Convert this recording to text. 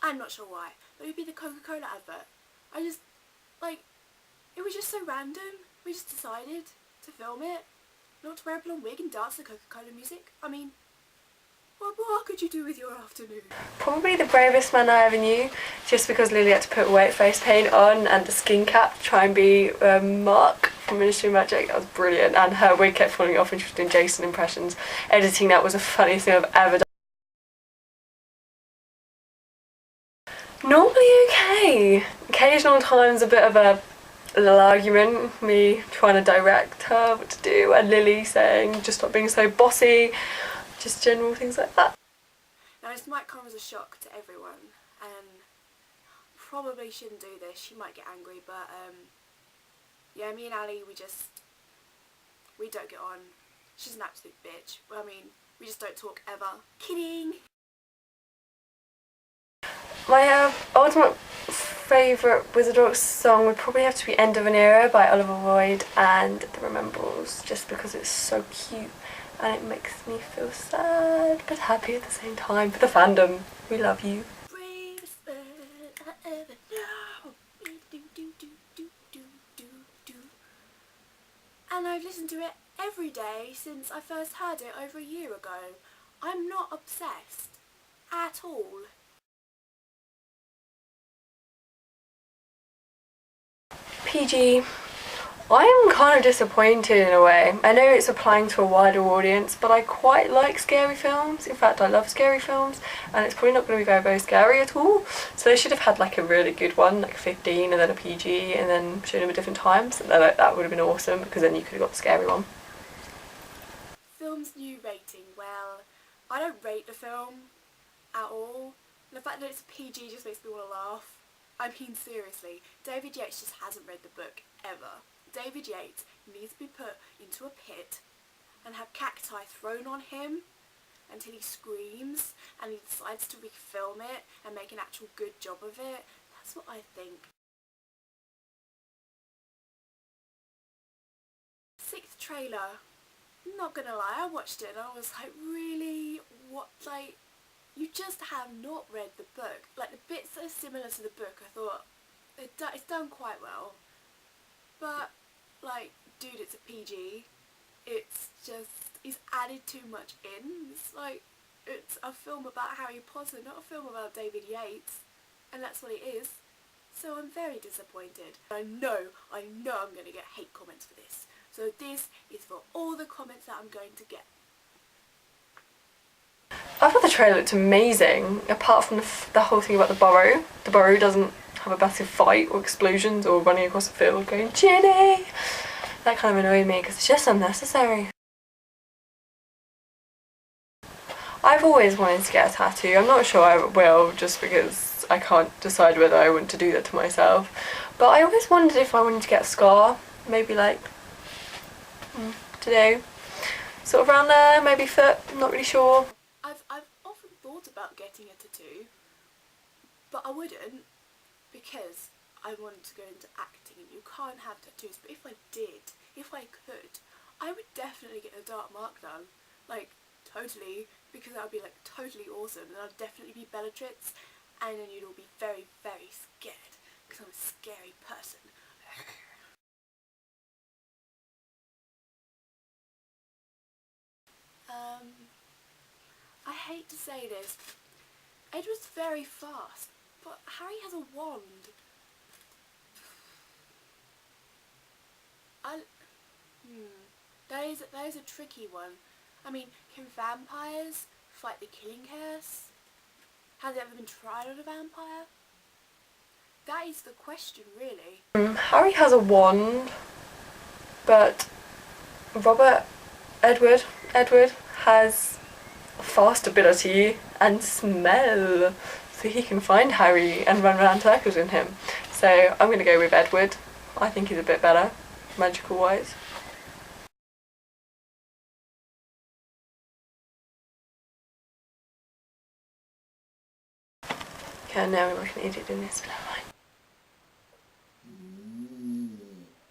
I'm not sure why, but it would be the Coca-Cola advert. I just, like, it was just so random. We just decided to film it, not to wear a blonde wig and dance to Coca-Cola music. I mean, what could you do with your afternoon? Probably the bravest man I ever knew, just because Lily had to put white face paint on and a skin cap to try and be Mark from Ministry of Magic. That was brilliant, and her wig kept falling off and she was doing Jason impressions. Editing that was the funniest thing I've ever done. Normally okay. Occasional times a bit of a little argument, me trying to direct her what to do and Lily saying just stop being so bossy, just general things like that. Now this might come as a shock to everyone and probably shouldn't do this, she might get angry, but yeah, me and Ali, we don't get on. She's an absolute bitch. I mean, we just don't talk ever. Kidding! My ultimate favourite Wizard Rock song would probably have to be End of an Era by Oliver Boyd and The Remembers, just because it's so cute and it makes me feel sad but happy at the same time. For the fandom, we love you. And I've listened to it every day since I first heard it over a year ago. I'm not obsessed at all. PG. I am kind of disappointed in a way. I know it's applying to a wider audience, but I quite like scary films. In fact, I love scary films, and it's probably not going to be very, very scary at all. So they should have had like a really good one, like 15 and then a PG, and then shown them at different times. And that would have been awesome, because then you could have got the scary one. Film's new rating. Well, I don't rate the film at all. And the fact that it's PG just makes me want to laugh. I mean, seriously, David Yates just hasn't read the book ever. David Yates needs to be put into a pit and have cacti thrown on him until he screams and he decides to refilm it and make an actual good job of it. That's what I think. Sixth trailer. Not gonna lie, I watched it and I was like, really? What, like, you just have not read the book. Like, the bits that are similar to the book, I thought, it's done quite well. But, like, dude, it's a PG. It's added too much in. It's like, it's a film about Harry Potter, not a film about David Yates. And that's what it is. So I'm very disappointed. I know I'm going to get hate comments for this. So this is for all the comments that I'm going to get. I thought the trailer looked amazing, apart from the whole thing about the burrow. The burrow doesn't have a massive fight or explosions or running across the field going, Ginny! That kind of annoyed me because it's just unnecessary. I've always wanted to get a tattoo. I'm not sure I will, just because I can't decide whether I want to do that to myself. But I always wondered if I wanted to get a scar, maybe like today. Sort of around there, maybe foot, I'm not really sure. I've often thought about getting a tattoo, but I wouldn't, because I want to go into acting and you can't have tattoos. But if I did, if I could, I would definitely get a dark mark done, like totally, because that would be like totally awesome, and I'd definitely be Bellatrix, and then you'd all be very, very scared, because I'm a scary person. I hate to say this, Edward's very fast, but Harry has a wand. That is a tricky one. I mean, can vampires fight the killing curse? Has it ever been tried on a vampire? That is the question, really. Harry has a wand, but Edward has fast ability and smell, so he can find Harry and run around circles in him. So I'm going to go with Edward. I think he's a bit better, magical wise. Okay, now I'm like an idiot in this, but never mind.